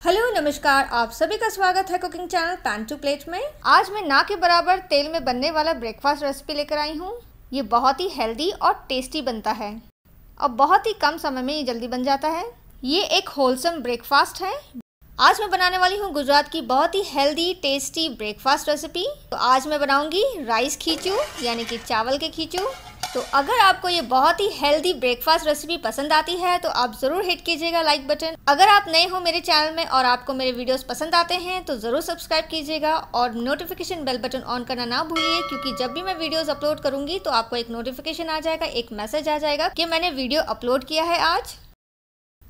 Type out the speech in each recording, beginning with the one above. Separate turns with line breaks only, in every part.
Hello नमस्कार, आप सभी का स्वागत है cooking channel Pan to Plate में। आज मैं ना के बराबर तेल में बनने वाला ब्रेकफास्ट रेसिपी लेकर आई हूँ। ये बहुत ही हेल्दी और टेस्टी बनता है और बहुत ही कम समय में ये जल्दी बन जाता है। ये एक होलसम ब्रेकफास्ट है। आज मैं बनाने वाली हूँ गुजरात की बहुत ही हेल्दी टेस्टी ब्रेकफास्ट रेसिपी। तो आज मैं बनाऊंगी राइस खीचू यानी कि चावल के खीचू। तो अगर आपको ये बहुत ही हेल्दी ब्रेकफास्ट रेसिपी पसंद आती है तो आप ज़रूर हिट कीजिएगा लाइक बटन। अगर आप नए हो मेरे चैनल में और आपको मेरे वीडियोस पसंद आते हैं तो ज़रूर सब्सक्राइब कीजिएगा और नोटिफिकेशन बेल बटन ऑन करना ना भूलिए, क्योंकि जब भी मैं वीडियोस अपलोड करूंगी तो आपको एक नोटिफिकेशन आ जाएगा, एक मैसेज आ जाएगा कि मैंने वीडियो अपलोड किया है आज।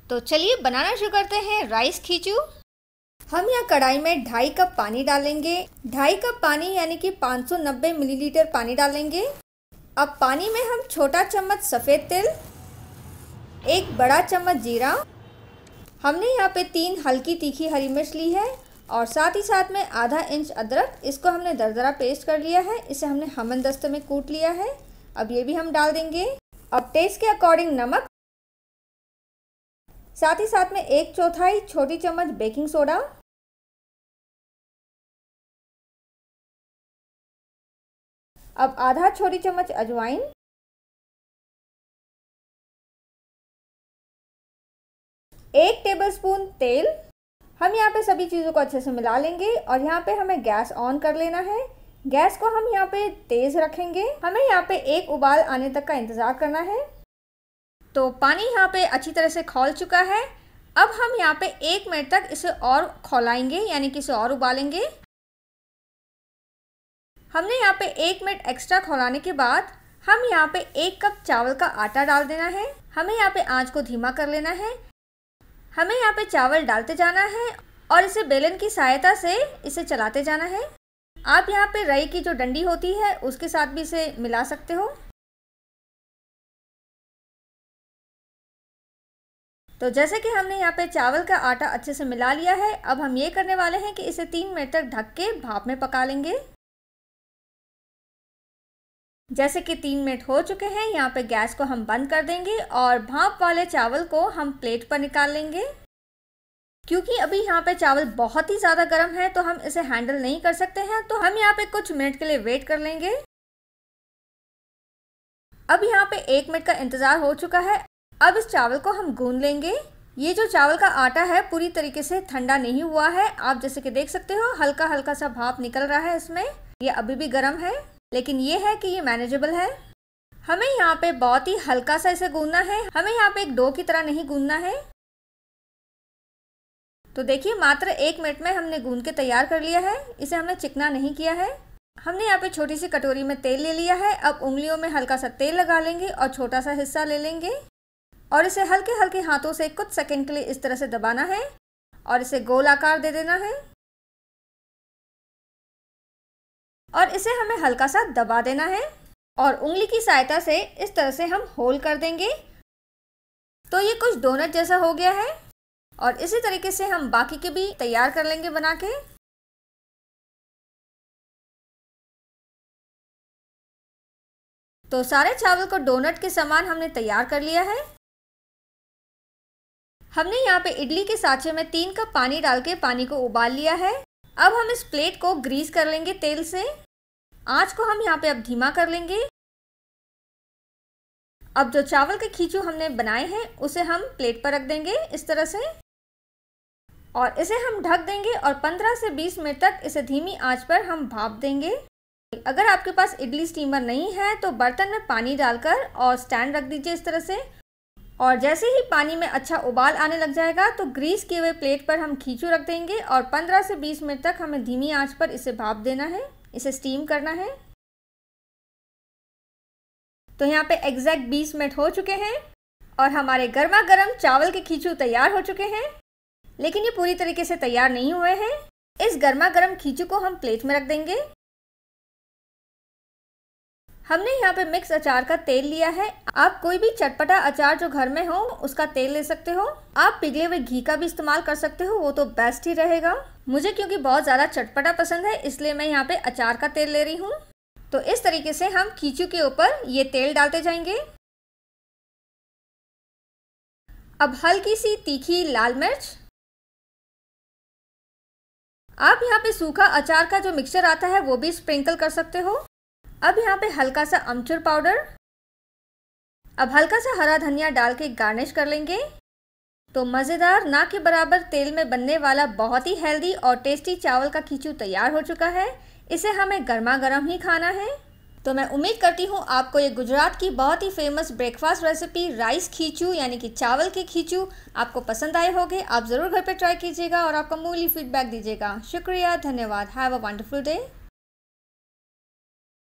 तो चलिए बनाना शुरू करते हैं राइस खीचू। हम यहाँ कढ़ाई में 2.5 कप पानी डालेंगे। 2.5 कप पानी यानी कि 590 मिलीलीटर पानी डालेंगे। अब पानी में हम छोटा चम्मच सफ़ेद तिल, 1 बड़ा चम्मच जीरा, हमने यहाँ पे 3 हल्की तीखी हरी मिर्च ली है और साथ ही साथ में आधा इंच अदरक, इसको हमने दरदरा पेस्ट कर लिया है। इसे हमने हमनदस्ते में कूट लिया है। अब ये भी हम डाल देंगे। अब टेस्ट के अकॉर्डिंग नमक, साथ ही साथ में 1/4 छोटी चम्मच बेकिंग सोडा, अब आधा छोटी चम्मच अजवाइन, एक टेबलस्पून तेल। हम यहाँ पे सभी चीज़ों को अच्छे से मिला लेंगे और यहाँ पे हमें गैस ऑन कर लेना है। गैस को हम यहाँ पे तेज़ रखेंगे। हमें यहाँ पे एक उबाल आने तक का इंतज़ार करना है। तो पानी यहाँ पे अच्छी तरह से खौल चुका है। अब हम यहाँ पे 1 मिनट तक इसे और खौलाएंगे यानी कि इसे और उबालेंगे। हमने यहाँ पे 1 मिनट एक्स्ट्रा खौलाने के बाद हम यहाँ पे 1 कप चावल का आटा डाल देना है। हमें यहाँ पे आंच को धीमा कर लेना है। हमें यहाँ पे चावल डालते जाना है और इसे बेलन की सहायता से इसे चलाते जाना है। आप यहाँ पे रई की जो डंडी होती है उसके साथ भी इसे मिला सकते हो। तो जैसे कि हमने यहाँ पे चावल का आटा अच्छे से मिला लिया है, अब हम ये करने वाले हैं कि इसे 3 मिनट तक ढक के भाप में पका लेंगे। जैसे कि 3 मिनट हो चुके हैं, यहाँ पे गैस को हम बंद कर देंगे और भाप वाले चावल को हम प्लेट पर निकाल लेंगे। क्योंकि अभी यहाँ पे चावल बहुत ही ज़्यादा गर्म है तो हम इसे हैंडल नहीं कर सकते हैं, तो हम यहाँ पे कुछ मिनट के लिए वेट कर लेंगे। अब यहाँ पे 1 मिनट का इंतज़ार हो चुका है। अब इस चावल को हम गूंद लेंगे। ये जो चावल का आटा है पूरी तरीके से ठंडा नहीं हुआ है। आप जैसे कि देख सकते हो हल्का हल्का सा भाप निकल रहा है इसमें। ये अभी भी गर्म है, लेकिन ये है कि ये मैनेजेबल है। हमें यहाँ पे बहुत ही हल्का सा इसे गूंदना है। हमें यहाँ पे एक डो की तरह नहीं गूंदना है। तो देखिए मात्र 1 मिनट में हमने गूंद के तैयार कर लिया है। इसे हमने चिकना नहीं किया है। हमने यहाँ पे छोटी सी कटोरी में तेल ले लिया है। अब उंगलियों में हल्का सा तेल लगा लेंगे और छोटा सा हिस्सा ले लेंगे और इसे हल्के हल्के हाथों से कुछ सेकंड के लिए इस तरह से दबाना है और इसे गोल आकार दे देना है और इसे हमें हल्का सा दबा देना है और उंगली की सहायता से इस तरह से हम होल कर देंगे। तो ये कुछ डोनट जैसा हो गया है और इसी तरीके से हम बाकी के भी तैयार कर लेंगे बना के। तो सारे चावल को डोनट के समान हमने तैयार कर लिया है। हमने यहाँ पे इडली के साँचे में 3 कप पानी डाल के पानी को उबाल लिया है। अब हम इस प्लेट को ग्रीस कर लेंगे तेल से। आंच को हम यहाँ पे अब धीमा कर लेंगे। अब जो चावल के खींचू हमने बनाए हैं उसे हम प्लेट पर रख देंगे इस तरह से और इसे हम ढक देंगे और 15 से 20 मिनट तक इसे धीमी आंच पर हम भाप देंगे। अगर आपके पास इडली स्टीमर नहीं है तो बर्तन में पानी डालकर और स्टैंड रख दीजिए इस तरह से, और जैसे ही पानी में अच्छा उबाल आने लग जाएगा तो ग्रीस किए हुए प्लेट पर हम खींचू रख देंगे और 15 से 20 मिनट तक हमें धीमी आंच पर इसे भाप देना है, इसे स्टीम करना है। तो यहाँ पे एग्जैक्ट 20 मिनट हो चुके हैं और हमारे गर्मा गर्म चावल के खींचू तैयार हो चुके हैं, लेकिन ये पूरी तरीके से तैयार नहीं हुए हैं। इस गर्मा गर्म खींचू को हम प्लेट में रख देंगे। हमने यहाँ पे मिक्स अचार का तेल लिया है। आप कोई भी चटपटा अचार जो घर में हो उसका तेल ले सकते हो। आप पिघले हुए घी का भी इस्तेमाल कर सकते हो, वो तो बेस्ट ही रहेगा। मुझे क्योंकि बहुत ज़्यादा चटपटा पसंद है इसलिए मैं यहाँ पे अचार का तेल ले रही हूँ। तो इस तरीके से हम खींचू के ऊपर ये तेल डालते जाएंगे। अब हल्की सी तीखी लाल मिर्च, आप यहाँ पे सूखा अचार का जो मिक्सचर आता है वो भी स्प्रिंकल कर सकते हो। अब यहाँ पे हल्का सा अमचूर पाउडर, अब हल्का सा हरा धनिया डाल के गार्निश कर लेंगे। तो मज़ेदार ना के बराबर तेल में बनने वाला बहुत ही हेल्दी और टेस्टी चावल का खींचू तैयार हो चुका है। इसे हमें गर्मा गर्म ही खाना है। तो मैं उम्मीद करती हूँ आपको ये गुजरात की बहुत ही फेमस ब्रेकफास्ट रेसिपी राइस खींचू यानी कि चावल के खींचू आपको पसंद आए होंगे। आप ज़रूर घर पे ट्राई कीजिएगा और आपका मूली फीडबैक दीजिएगा। शुक्रिया, धन्यवाद। Have a wonderful day.